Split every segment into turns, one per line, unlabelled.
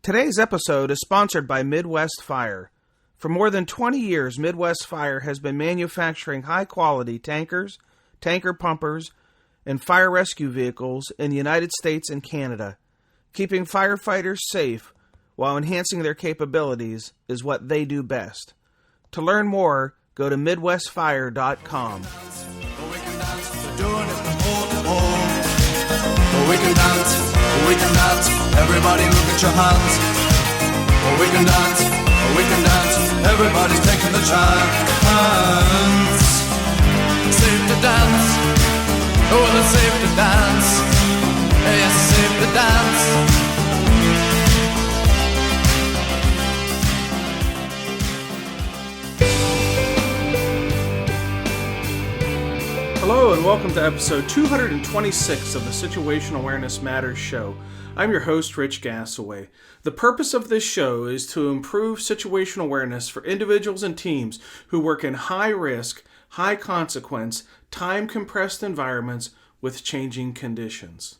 Today's episode is sponsored by Midwest Fire. For more than 20 years, Midwest Fire has been manufacturing high-quality tankers, tanker pumpers, and fire rescue vehicles in the United States and Canada. Keeping firefighters safe while enhancing their capabilities is what they do best. To learn more, go to MidwestFire.com.
We can dance, everybody look at your hands. We can dance, everybody's taking the chance. Safe to dance, oh it's safe to dance. Yes, it's safe to dance.
Hello and welcome to episode 226 of the Situational Awareness Matters show. I'm your host, Rich Gassaway. The purpose of this show is to improve situational awareness for individuals and teams who work in high-risk, high-consequence, time-compressed environments with changing conditions.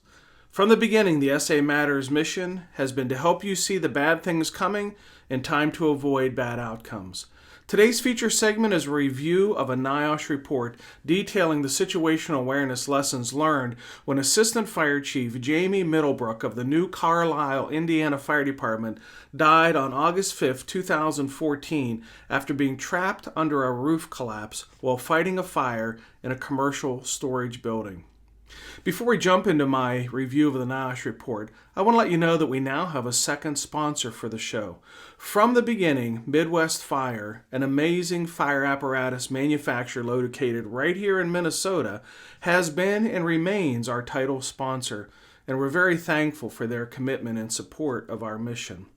From the beginning, the SAMatters mission has been to help you see the bad things coming and time to avoid bad outcomes. Today's feature segment is a review of a NIOSH report detailing the situational awareness lessons learned when Assistant Fire Chief Jamie Middlebrook of the new Carlisle, Indiana Fire Department died on August 5, 2014 after being trapped under a roof collapse while fighting a fire in a commercial storage building. Before we jump into my review of the NIOSH report, I want to let you know that we now have a second sponsor for the show. From the beginning, Midwest Fire, an amazing fire apparatus manufacturer located right here in Minnesota, has been and remains our title sponsor, and we're very thankful for their commitment and support of our mission.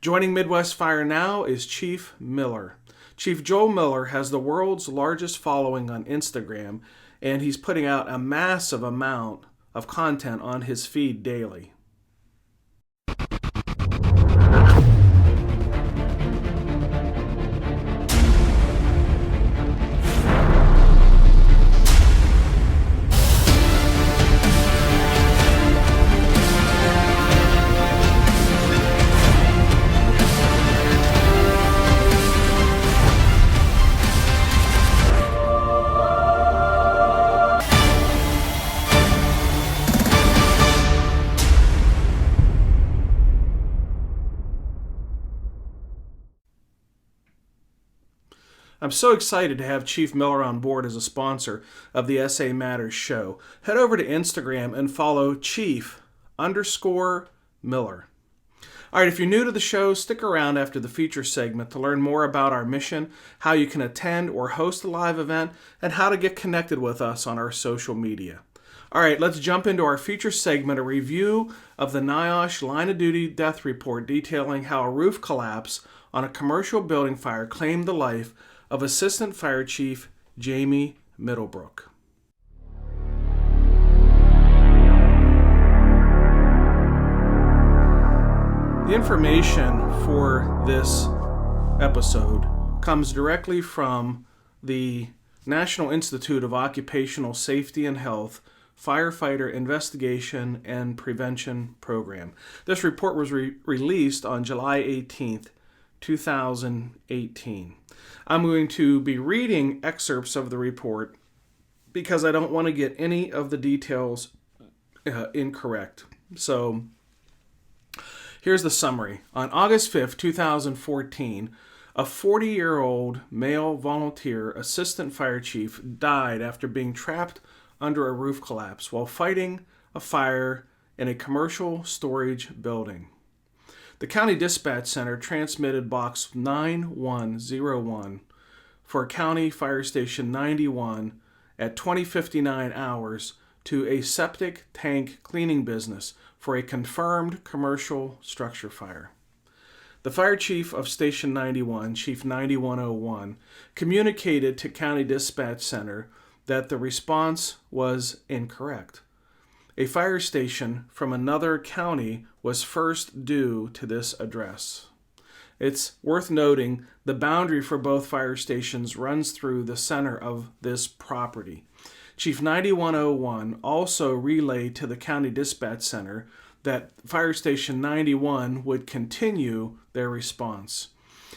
Joining Midwest Fire now is Chief Miller. Chief Joel Miller has the world's largest following on Instagram, and he's putting out a massive amount of content on his feed daily. I'm so excited to have Chief Miller on board as a sponsor of the SAMatters show. Head over to Instagram and follow Chief_Miller. All right, if you're new to the show, stick around after the feature segment to learn more about our mission, how you can attend or host a live event, and how to get connected with us on our social media. All right, let's jump into our feature segment, a review of the NIOSH Line of Duty Death Report detailing how a roof collapse on a commercial building fire claimed the life of Assistant Fire Chief Jamie Middlebrook. The information for this episode comes directly from the National Institute of Occupational Safety and Health Firefighter Investigation and Prevention Program. This report was released on July 18th, 2018. I'm going to be reading excerpts of the report because I don't want to get any of the details incorrect. So here's the summary. On August 5th, 2014, a 40-year-old male volunteer assistant fire chief died after being trapped under a roof collapse while fighting a fire in a commercial storage building. The County Dispatch Center transmitted Box 9101 for County Fire Station 91 at 20:59 hours to a septic tank cleaning business for a confirmed commercial structure fire. The fire chief of Station 91, Chief 9101, communicated to County Dispatch Center that the response was incorrect. A fire station from another county was first due to this address. It's worth noting the boundary for both fire stations runs through the center of this property. Chief 9101 also relayed to the County Dispatch Center that Fire Station 91 would continue their response.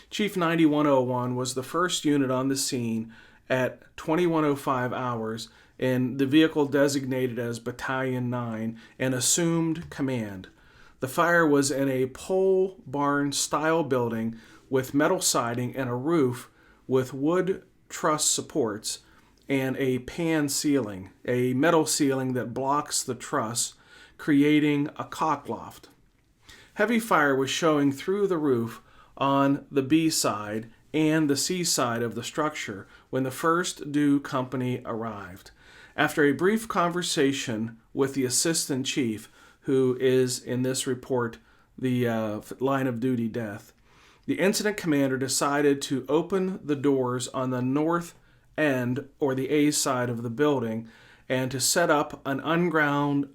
Chief 9101 was the first unit on the scene at 2105 hours, and the vehicle designated as Battalion 9 and assumed command. The fire was in a pole barn style building with metal siding and a roof with wood truss supports and a pan ceiling, a metal ceiling that blocks the truss, creating a cockloft. Heavy fire was showing through the roof on the B side and the C side of the structure when the first due company arrived. After a brief conversation with the assistant chief, who is in this report the line of duty death, the incident commander decided to open the doors on the north end or the A side of the building and to set up an unmanned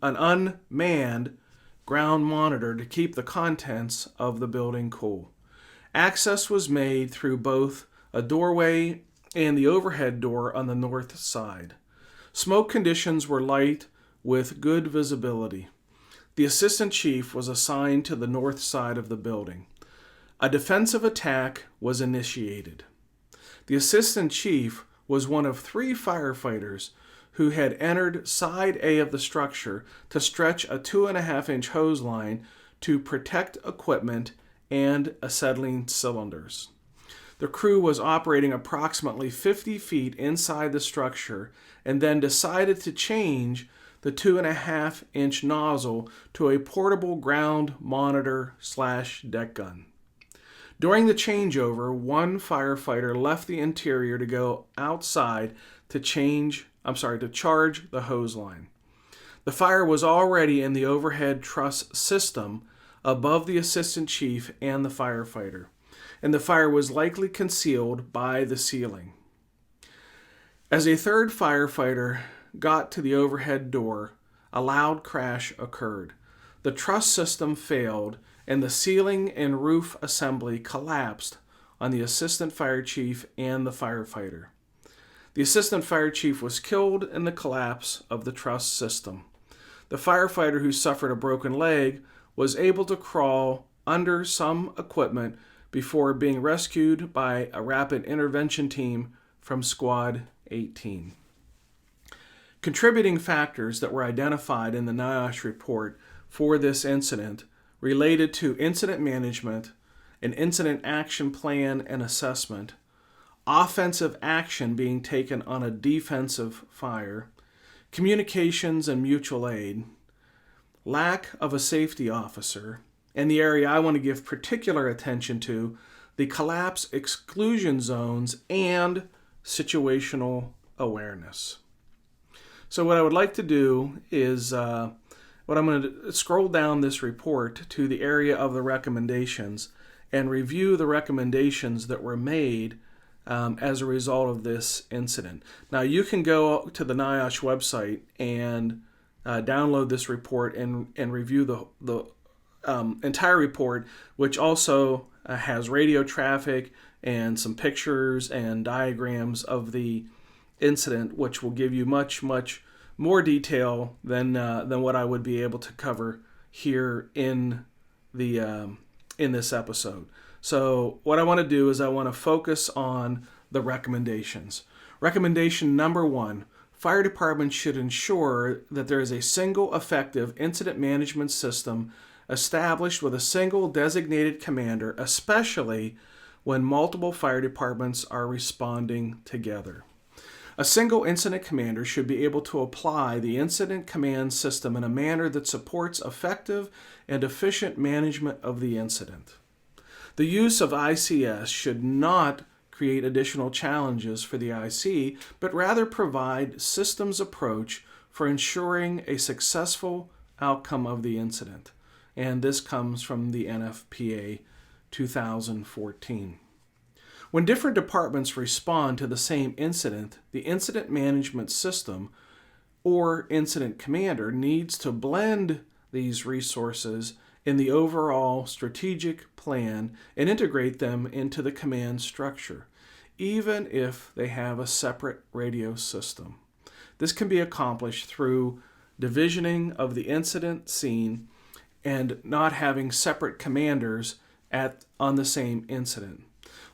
ground monitor to keep the contents of the building cool. Access was made through both a doorway and the overhead door on the north side. Smoke conditions were light with good visibility. The assistant chief was assigned to the north side of the building. A defensive attack was initiated. The assistant chief was one of 3 firefighters who had entered side A of the structure to stretch a 2.5-inch hose line to protect equipment and acetylene cylinders. The crew was operating approximately 50 feet inside the structure and then decided to change the 2.5-inch nozzle to a portable ground monitor / deck gun. During the changeover, one firefighter left the interior to go outside to charge the hose line. The fire was already in the overhead truss system above the assistant chief and the firefighter, and the fire was likely concealed by the ceiling. As a third firefighter got to the overhead door, a loud crash occurred. The truss system failed, and the ceiling and roof assembly collapsed on the assistant fire chief and the firefighter. The assistant fire chief was killed in the collapse of the truss system. The firefighter, who suffered a broken leg, was able to crawl under some equipment before being rescued by a rapid intervention team from Squad 18. Contributing factors that were identified in the NIOSH report for this incident related to incident management, an incident action plan and assessment, offensive action being taken on a defensive fire, communications and mutual aid, lack of a safety officer, and the area I want to give particular attention to, the collapse exclusion zones and situational awareness. So what I would like to do is I'm going to scroll down this report to the area of the recommendations and review the recommendations that were made as a result of this incident. Now, you can go to the NIOSH website and download this report and review the entire report, which also has radio traffic and some pictures and diagrams of the incident, which will give you much more detail than what I would be able to cover here in this episode. So what I want to do is I want to focus on the recommendations. Recommendation number 1, fire departments should ensure that there is a single effective incident management system established with a single designated commander, especially when multiple fire departments are responding together. A single incident commander should be able to apply the incident command system in a manner that supports effective and efficient management of the incident. The use of ICS should not create additional challenges for the IC, but rather provide systems approach for ensuring a successful outcome of the incident. And this comes from the NFPA 2014. When different departments respond to the same incident, the incident management system or incident commander needs to blend these resources in the overall strategic plan and integrate them into the command structure, even if they have a separate radio system. This can be accomplished through divisioning of the incident scene and not having separate commanders on the same incident.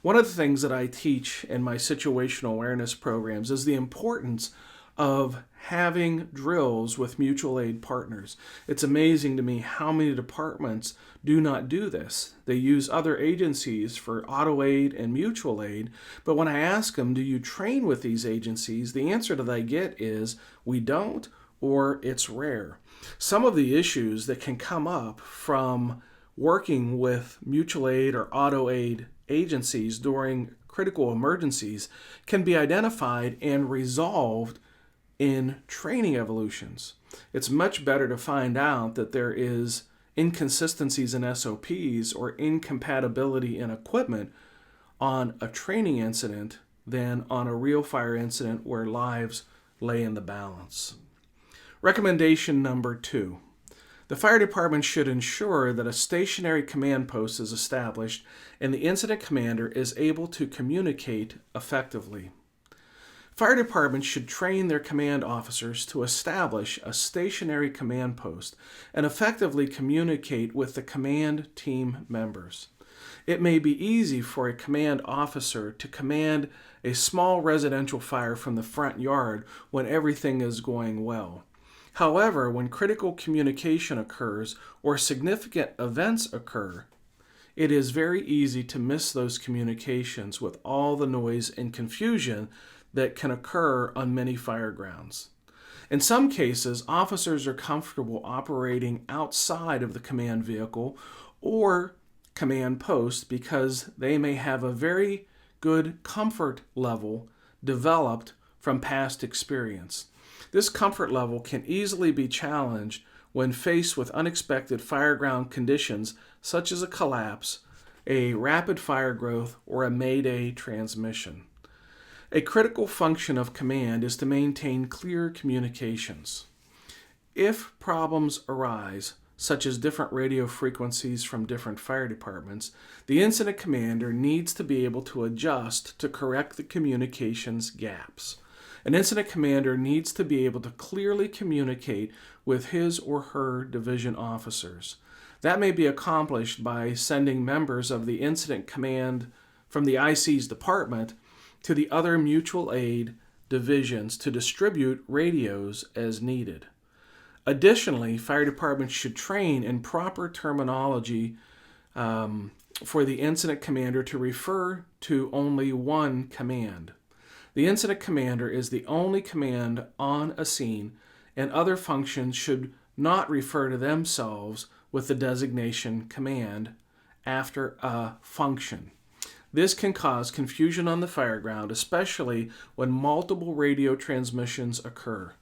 One of the things that I teach in my situational awareness programs is the importance of having drills with mutual aid partners. It's amazing to me how many departments do not do this. They use other agencies for auto aid and mutual aid, but when I ask them, do you train with these agencies, the answer that I get is, we don't, or it's rare. Some of the issues that can come up from working with mutual aid or auto aid agencies during critical emergencies can be identified and resolved in training evolutions. It's much better to find out that there is inconsistencies in SOPs or incompatibility in equipment on a training incident than on a real fire incident where lives lay in the balance. Recommendation number 2. The fire department should ensure that a stationary command post is established and the incident commander is able to communicate effectively. Fire departments should train their command officers to establish a stationary command post and effectively communicate with the command team members. It may be easy for a command officer to command a small residential fire from the front yard when everything is going well. However, when critical communication occurs or significant events occur, it is very easy to miss those communications with all the noise and confusion that can occur on many fire grounds. In some cases, officers are comfortable operating outside of the command vehicle or command post because they may have a very good comfort level developed from past experience. This comfort level can easily be challenged when faced with unexpected fireground conditions such as a collapse, a rapid fire growth, or a mayday transmission. A critical function of command is to maintain clear communications. If problems arise, such as different radio frequencies from different fire departments, the incident commander needs to be able to adjust to correct the communications gaps. An incident commander needs to be able to clearly communicate with his or her division officers. That may be accomplished by sending members of the incident command from the IC's department to the other mutual aid divisions to distribute radios as needed. Additionally, fire departments should train in proper terminology for the incident commander to refer to only one command. The incident commander is the only command on a scene, and other functions should not refer to themselves with the designation command after a function. This can cause confusion on the fire ground, especially when multiple radio transmissions occur.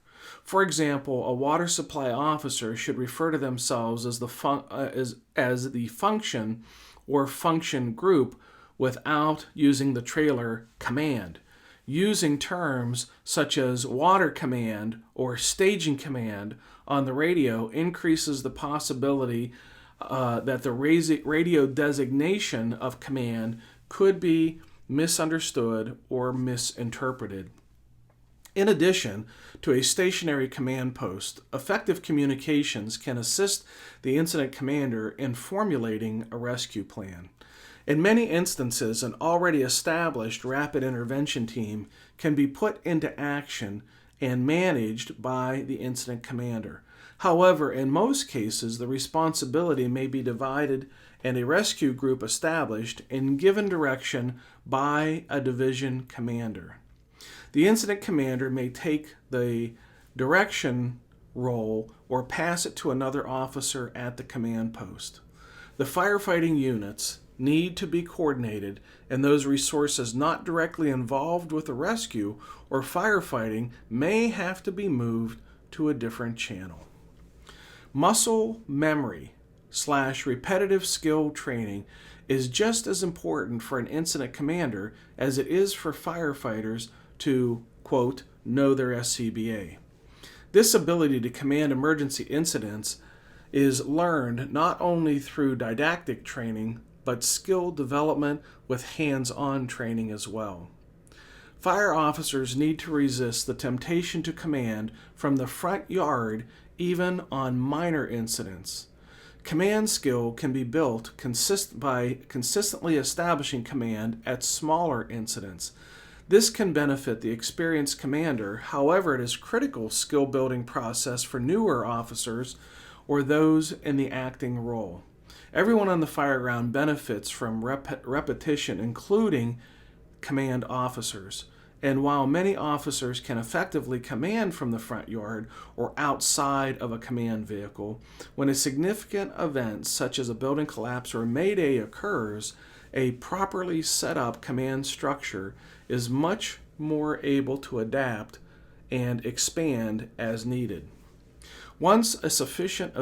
For example, a water supply officer should refer to themselves as the function or function group without using the trailer command. Using terms such as water command or staging command on the radio increases the possibility that the radio designation of command could be misunderstood or misinterpreted. In addition to a stationary command post, effective communications can assist the incident commander in formulating a rescue plan. In many instances, an already established rapid intervention team can be put into action and managed by the incident commander. However, in most cases, the responsibility may be divided and a rescue group established and given direction by a division commander. The incident commander may take the direction role or pass it to another officer at the command post. The firefighting units need to be coordinated, and those resources not directly involved with the rescue or firefighting may have to be moved to a different channel. Muscle memory / repetitive skill training is just as important for an incident commander as it is for firefighters to, quote, know their SCBA. This ability to command emergency incidents is learned not only through didactic training, but skill development with hands-on training as well. Fire officers need to resist the temptation to command from the front yard even on minor incidents. Command skill can be built by consistently establishing command at smaller incidents. This can benefit the experienced commander. However, it is a critical skill building process for newer officers or those in the acting role. Everyone on the fireground benefits from repetition, including command officers. And while many officers can effectively command from the front yard or outside of a command vehicle, when a significant event such as a building collapse or a mayday occurs, a properly set up command structure is much more able to adapt and expand as needed. Once a significant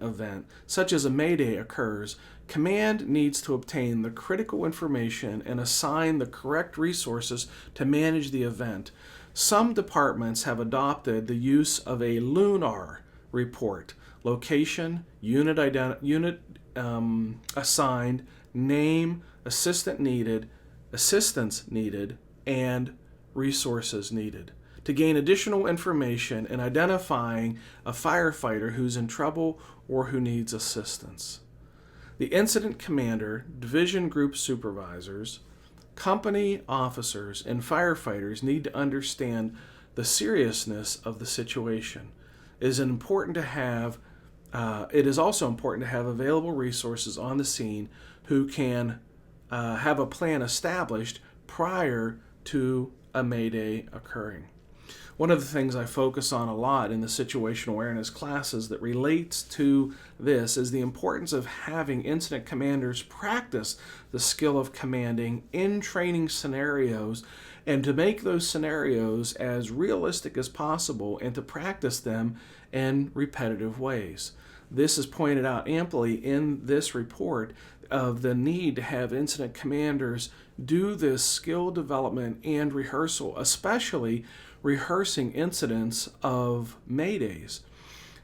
event such as a mayday occurs, command needs to obtain the critical information and assign the correct resources to manage the event. Some departments have adopted the use of a LUNAR report: location, unit assigned, name, assistance needed, and resources needed, to gain additional information in identifying a firefighter who's in trouble or who needs assistance. The incident commander, division group supervisors, company officers, and firefighters need to understand the seriousness of the situation. It is also important to have available resources on the scene who can have a plan established prior to a mayday occurring. One of the things I focus on a lot in the situational awareness classes that relates to this is the importance of having incident commanders practice the skill of commanding in training scenarios, and to make those scenarios as realistic as possible and to practice them in repetitive ways. This is pointed out amply in this report of the need to have incident commanders do this skill development and rehearsal, especially rehearsing incidents of maydays.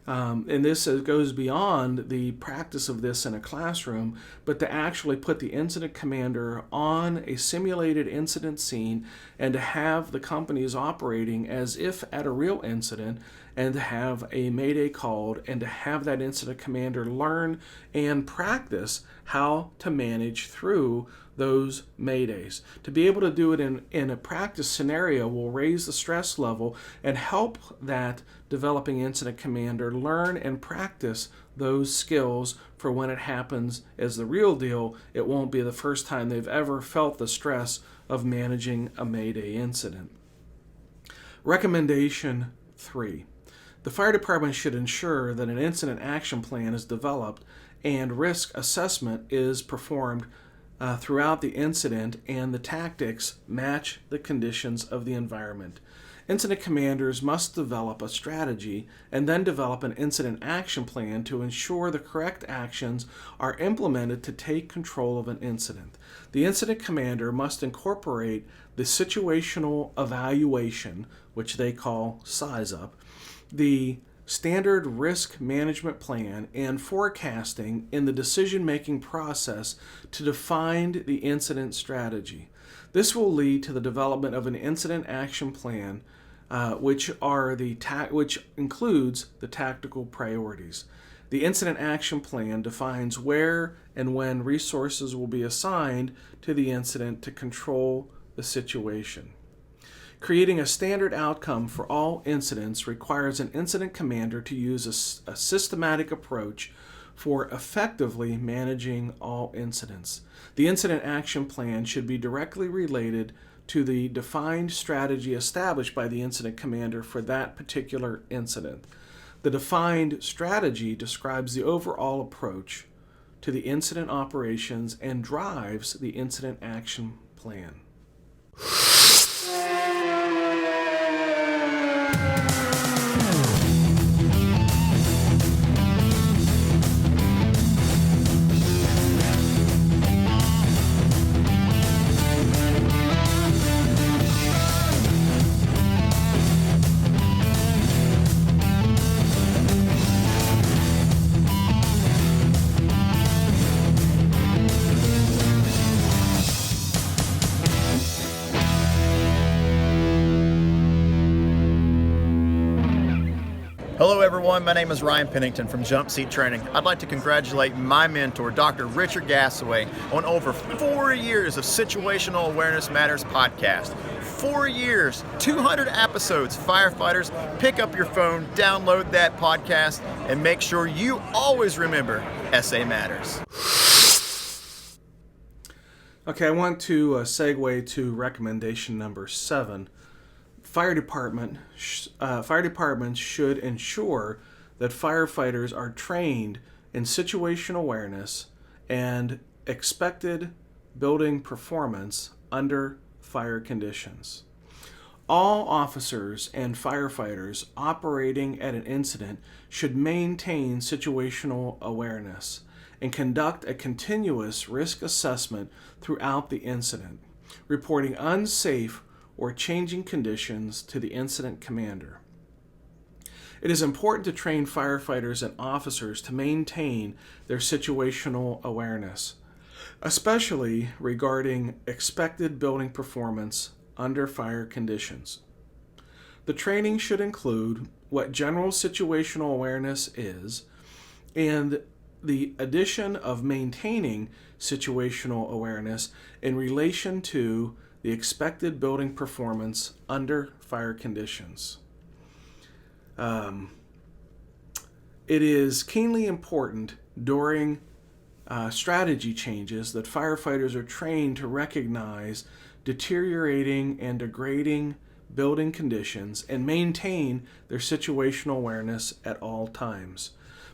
And this goes beyond the practice of this in a classroom, but to actually put the incident commander on a simulated incident scene and to have the companies operating as if at a real incident, and to have a mayday called, and to have that incident commander learn and practice how to manage through those maydays. To be able to do it in a practice scenario will raise the stress level and help that developing incident commander learn and practice those skills for when it happens as the real deal. It won't be the first time they've ever felt the stress of managing a mayday incident. Recommendation 3. The fire department should ensure that an incident action plan is developed and risk assessment is performed throughout the incident, and the tactics match the conditions of the environment. Incident commanders must develop a strategy and then develop an incident action plan to ensure the correct actions are implemented to take control of an incident. The incident commander must incorporate the situational evaluation, which they call size up, the standard risk management plan, and forecasting in the decision-making process to define the incident strategy. This will lead to the development of an incident action plan, which includes the tactical priorities. The incident action plan defines where and when resources will be assigned to the incident to control the situation. Creating a standard outcome for all incidents requires an incident commander to use a systematic approach for effectively managing all incidents. The incident action plan should be directly related to the defined strategy established by the incident commander for that particular incident. The defined strategy describes the overall approach to the incident operations and drives the incident action plan.
Hello everyone, my name is Ryan Pennington from Jump Seat Training. I'd like to congratulate my mentor, Dr. Richard Gassaway, on over 4 years of Situational Awareness Matters podcast. 4 years, 200 episodes. Firefighters, pick up your phone, download that podcast, and make sure you always remember SA Matters.
Okay, I want to segue to recommendation number 7. Fire departments should ensure that firefighters are trained in situational awareness and expected building performance under fire conditions. All officers and firefighters operating at an incident should maintain situational awareness and conduct a continuous risk assessment throughout the incident, reporting unsafe or changing conditions to the incident commander. It is important to train firefighters and officers to maintain their situational awareness, especially regarding expected building performance under fire conditions. The training should include what general situational awareness is and the addition of maintaining situational awareness in relation to the expected building performance under fire conditions. It is keenly important during strategy changes that firefighters are trained to recognize deteriorating and degrading building conditions and maintain their situational awareness at all times.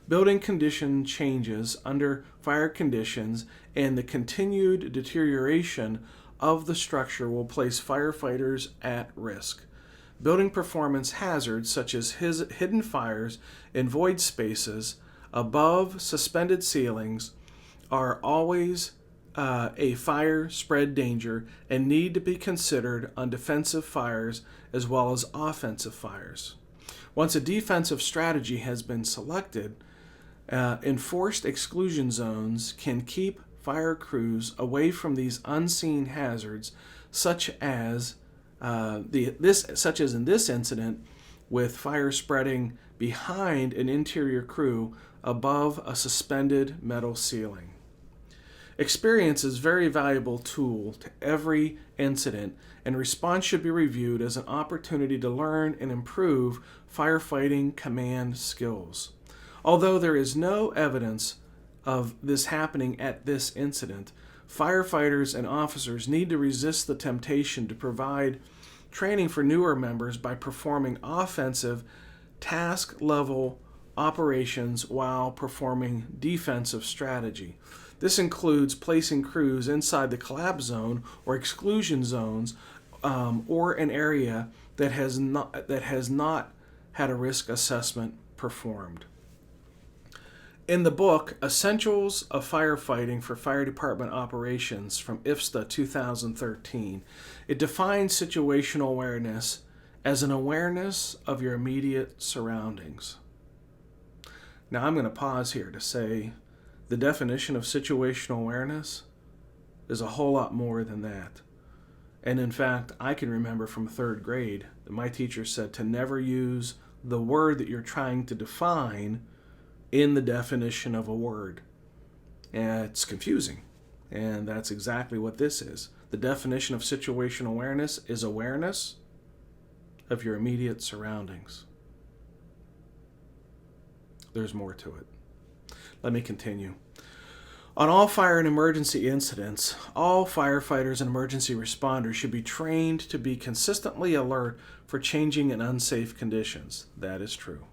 Building condition changes under fire conditions and the continued deterioration of the structure will place firefighters at risk. Building performance hazards such as hidden fires in void spaces above suspended ceilings are always a fire spread danger and need to be considered on defensive fires as well as offensive fires. Once a defensive strategy has been selected, enforced exclusion zones can keep fire crews away from these unseen hazards, such as in this incident, with fire spreading behind an interior crew above a suspended metal ceiling. Experience is a very valuable tool to every incident, and response should be reviewed as an opportunity to learn and improve firefighting command skills. Although there is no evidence of this happening at this incident, firefighters and officers need to resist the temptation to provide training for newer members by performing offensive task-level operations while performing defensive strategy. This includes placing crews inside the collapse zone or exclusion zones or an area that has not had a risk assessment performed. In the book, Essentials of Firefighting for Fire Department Operations from IFSTA 2013, it defines situational awareness as an awareness of your immediate surroundings. Now I'm going to pause here to say the definition of situational awareness is a whole lot more than that. And in fact, I can remember from 3rd grade that my teacher said to never use the word that you're trying to define in the definition of a word. And it's confusing. And that's exactly what this is. The definition of situational awareness is awareness of your immediate surroundings. There's more to it. Let me continue. On all fire and emergency incidents, all firefighters and emergency responders should be trained to be consistently alert for changing and unsafe conditions. That is true.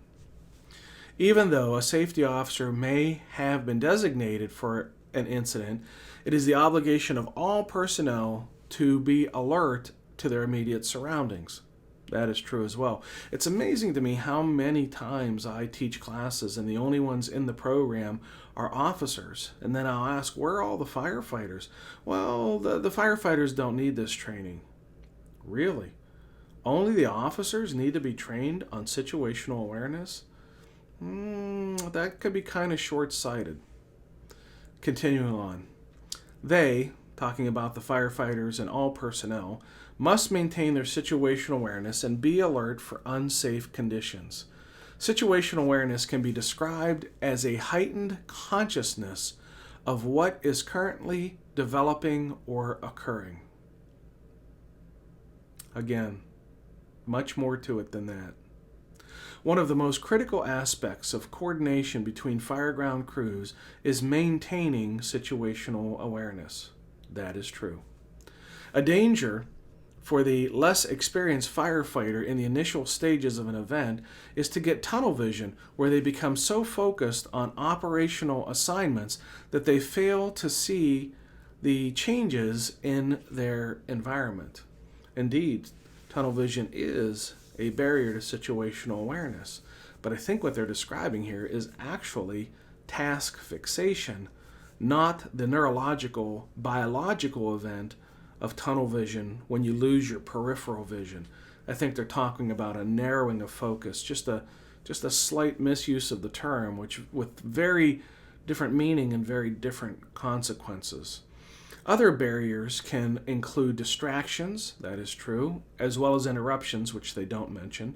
Even though a safety officer may have been designated for an incident, it is the obligation of all personnel to be alert to their immediate surroundings. That is true as well. It's amazing to me how many times I teach classes and the only ones in the program are officers. And then I'll ask, where are all the firefighters? Well, the firefighters don't need this training. Really? Only the officers need to be trained on situational awareness? That could be kind of short-sighted. Continuing on. They, talking about the firefighters and all personnel, must maintain their situational awareness and be alert for unsafe conditions. Situational awareness can be described as a heightened consciousness of what is currently developing or occurring. Again, much more to it than that. One of the most critical aspects of coordination between fireground crews is maintaining situational awareness. That is true. A danger for the less experienced firefighter in the initial stages of an event is to get tunnel vision, where they become so focused on operational assignments that they fail to see the changes in their environment. Indeed, tunnel vision is a barrier to situational awareness, but I think what they're describing here is actually task fixation, not the neurological, biological event of tunnel vision when you lose your peripheral vision. I think they're talking about a narrowing of focus, just a slight misuse of the term, which with very different meaning and very different consequences. Other barriers can include distractions, that is true, as well as interruptions, which they don't mention.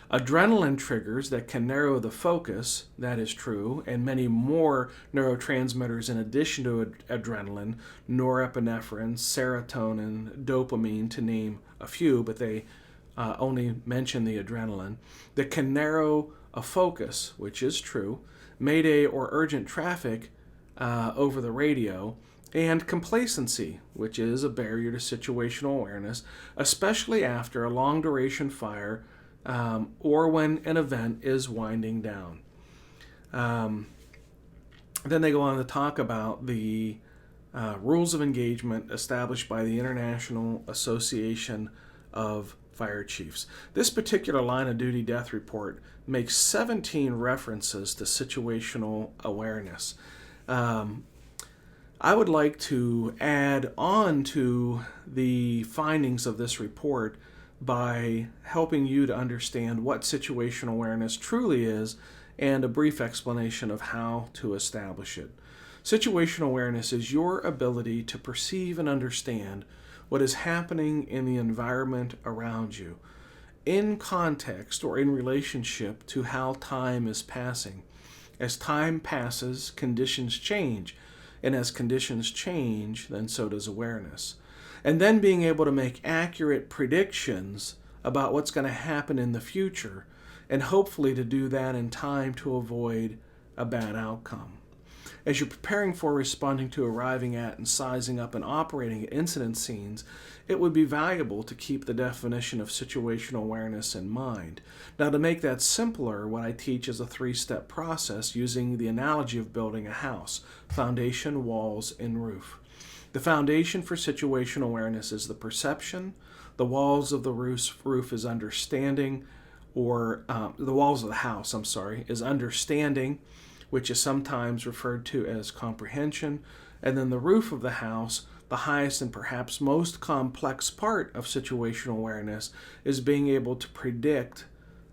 Adrenaline triggers that can narrow the focus, that is true, and many more neurotransmitters in addition to adrenaline, norepinephrine, serotonin, dopamine, to name a few, but they only mention the adrenaline, that can narrow a focus, which is true, mayday or urgent traffic over the radio, and complacency, which is a barrier to situational awareness, especially after a long-duration fire or when an event is winding down. Then they go on to talk about the rules of engagement established by the International Association of Fire Chiefs. This particular line of duty death report makes 17 references to situational awareness. I would like to add on to the findings of this report by helping you to understand what situational awareness truly is and a brief explanation of how to establish it. Situational awareness is your ability to perceive and understand what is happening in the environment around you in context or in relationship to how time is passing. As time passes, conditions change. And as conditions change, then so does awareness. And then being able to make accurate predictions about what's going to happen in the future, and hopefully to do that in time to avoid a bad outcome. As you're preparing for responding to arriving at and sizing up and operating at incident scenes, it would be valuable to keep the definition of situational awareness in mind. Now, to make that simpler, what I teach is a 3-step process using the analogy of building a house: foundation, walls, and roof. The foundation for situational awareness is the perception. The walls of the roof is understanding, or the walls of the house, is understanding, which is sometimes referred to as comprehension. And then the roof of the house, the highest and perhaps most complex part of situational awareness, is being able to predict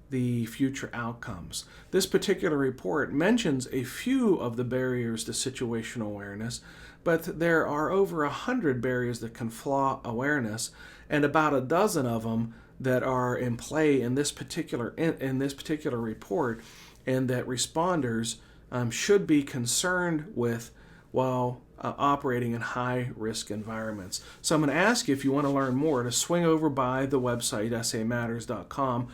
the future outcomes. This particular report mentions a few of the barriers to situational awareness, but there are over 100 barriers that can flaw awareness, and about a dozen of them that are in play in this particular report, and that responders should be concerned with while operating in high-risk environments. So I'm going to ask you, if you want to learn more, to swing over by the website, SAMatters.com.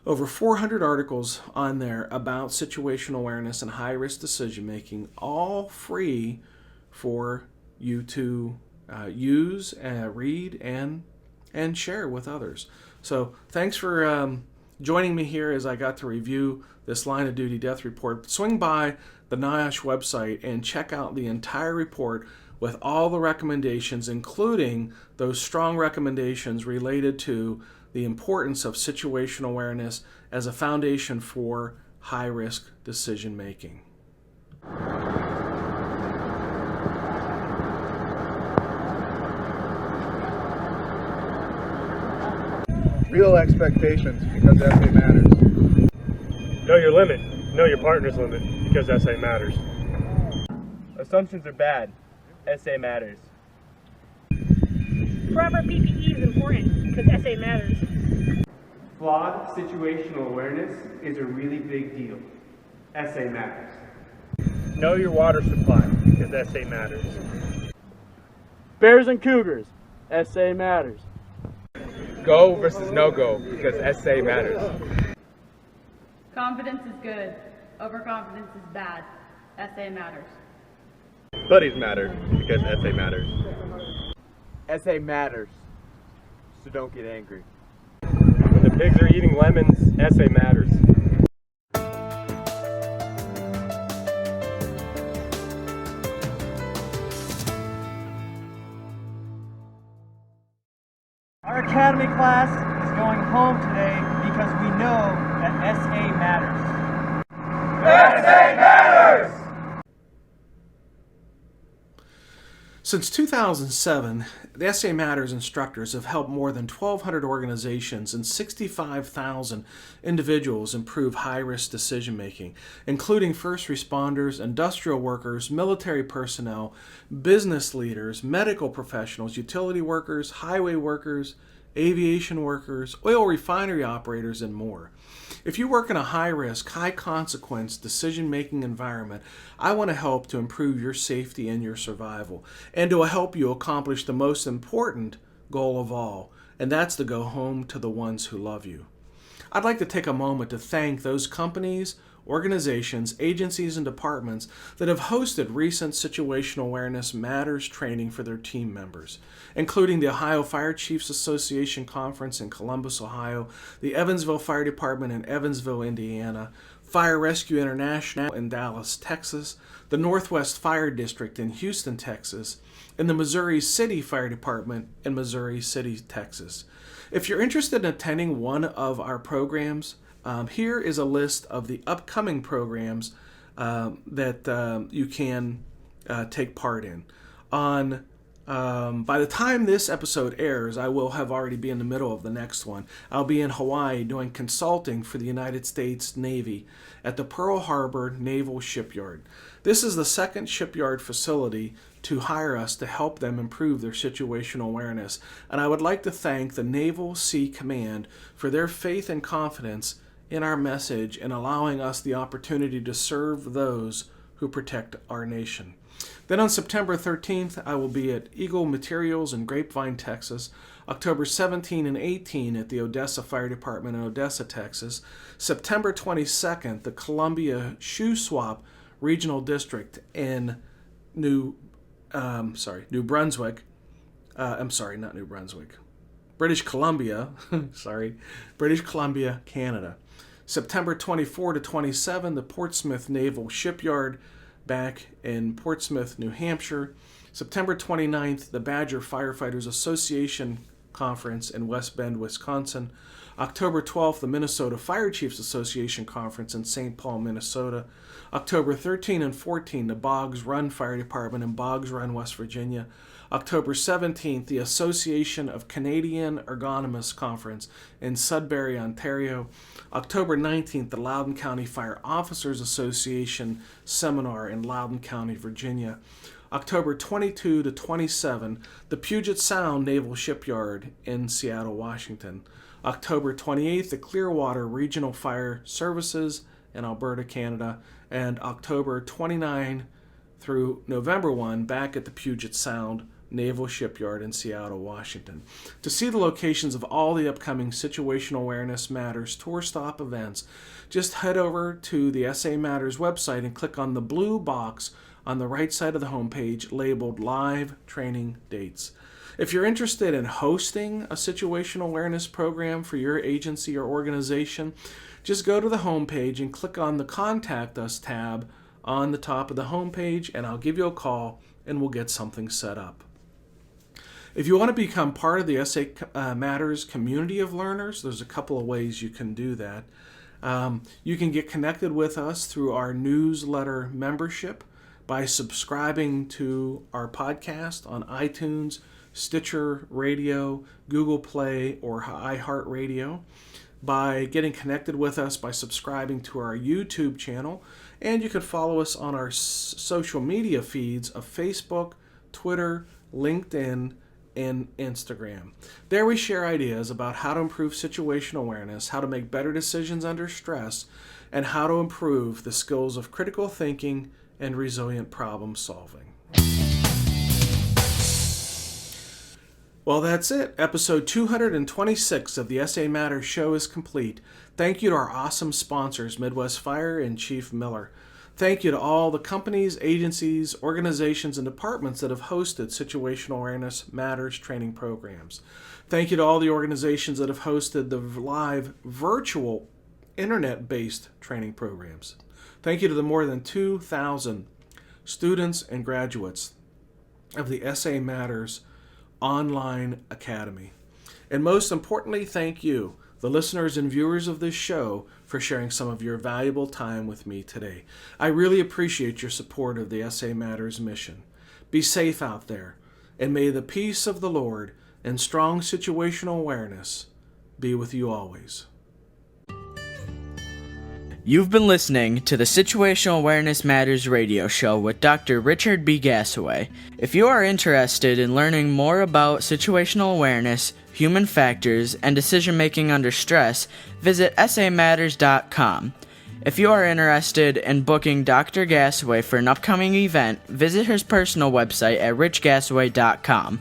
Over 400 articles on there about situational awareness and high-risk decision-making, all free for you to use, read, and share with others. So thanks for joining me here as I got to review this line of duty death report. Swing by the NIOSH website and check out the entire report with all the recommendations, including those strong recommendations related to the importance of situational awareness as a foundation for high-risk decision making.
Real expectations, because SA matters.
Know your limit. Know your partner's limit, because SA matters.
Assumptions are bad. SA matters.
Proper PPE is important, because SA matters.
Flawed situational awareness is a really big deal. SA matters.
Know your water supply, because SA matters.
Bears and Cougars, SA matters.
Go versus no go, because SA matters.
Confidence is good. Overconfidence is bad. SA matters.
Buddies matter, because SA matters.
SA matters. So don't get angry.
When the pigs are eating lemons, SA matters.
Our academy class is going home today because we know that SA matters.
SA matters!
Since 2007, the SA Matters instructors have helped more than 1,200 organizations and 65,000 individuals improve high-risk decision-making, including first responders, industrial workers, military personnel, business leaders, medical professionals, utility workers, highway workers, aviation workers, oil refinery operators, and more. If you work in a high-risk, high-consequence decision-making environment, I want to help to improve your safety and your survival, and to help you accomplish the most important goal of all, and that's to go home to the ones who love you. I'd like to take a moment to thank those companies, organizations, agencies, and departments that have hosted recent Situational Awareness Matters training for their team members, including the Ohio Fire Chiefs Association Conference in Columbus, Ohio, the Evansville Fire Department in Evansville, Indiana, Fire Rescue International in Dallas, Texas, the Northwest Fire District in Houston, Texas, and the Missouri City Fire Department in Missouri City, Texas. If you're interested in attending one of our programs, here is a list of the upcoming programs that you can take part in. By the time this episode airs, I will have already been in the middle of the next one. I'll be in Hawaii doing consulting for the United States Navy at the Pearl Harbor Naval Shipyard. This is the second shipyard facility to hire us to help them improve their situational awareness, and I would like to thank the Naval Sea Command for their faith and confidence in our message and allowing us the opportunity to serve those who protect our nation. Then on September 13th, I will be at Eagle Materials in Grapevine, Texas, October 17 and 18 at the Odessa Fire Department in Odessa, Texas, September 22nd, the Columbia Shoe Swap Regional District in New Brunswick. British Columbia, British Columbia, Canada. September 24 to 27, the Portsmouth Naval Shipyard back in Portsmouth, New Hampshire. September 29th, the Badger Firefighters Association Conference in West Bend, Wisconsin. October 12th, the Minnesota Fire Chiefs Association Conference in St. Paul, Minnesota. October 13 and 14, the Boggs Run Fire Department in Boggs Run, West Virginia. October 17th, the Association of Canadian Ergonomists Conference in Sudbury, Ontario. October 19th, the Loudoun County Fire Officers Association Seminar in Loudoun County, Virginia. October 22 to 27, the Puget Sound Naval Shipyard in Seattle, Washington. October 28th, the Clearwater Regional Fire Services in Alberta, Canada. And October 29 through November 1, back at the Puget Sound Naval Shipyard in Seattle, Washington. To see the locations of all the upcoming Situational Awareness Matters tour stop events, just head over to the SA Matters website and click on the blue box on the right side of the homepage labeled Live Training Dates. If you're interested in hosting a situational awareness program for your agency or organization, just go to the homepage and click on the Contact Us tab on the top of the homepage, and I'll give you a call and we'll get something set up. If you want to become part of the SA Matters community of learners, there's a couple of ways you can do that. You can get connected with us through our newsletter membership by subscribing to our podcast on iTunes, Stitcher Radio, Google Play, or iHeartRadio, by getting connected with us by subscribing to our YouTube channel, and you can follow us on our social media feeds of Facebook, Twitter, LinkedIn, and Instagram. There we share ideas about how to improve situational awareness, how to make better decisions under stress, and how to improve the skills of critical thinking and resilient problem solving. Well, that's it. Episode 226 of the SA Matters show is complete. Thank you to our awesome sponsors, Midwest Fire and Chief Miller. Thank you to all the companies, agencies, organizations, and departments that have hosted Situational Awareness Matters training programs. Thank you to all the organizations that have hosted the live, virtual, internet-based training programs. Thank you to the more than 2,000 students and graduates of the SA Matters Online Academy. And most importantly, thank you, the listeners and viewers of this show, for sharing some of your valuable time with me today. I really appreciate your support of the SA Matters mission. Be safe out there, and may the peace of the Lord and strong situational awareness be with you always.
You've been listening to the Situational Awareness Matters radio show with Dr. Richard B. Gassaway. If you are interested in learning more about situational awareness, human factors, and decision-making under stress, visit SAMatters.com. If you are interested in booking Dr. Gassaway for an upcoming event, visit his personal website at richgassaway.com.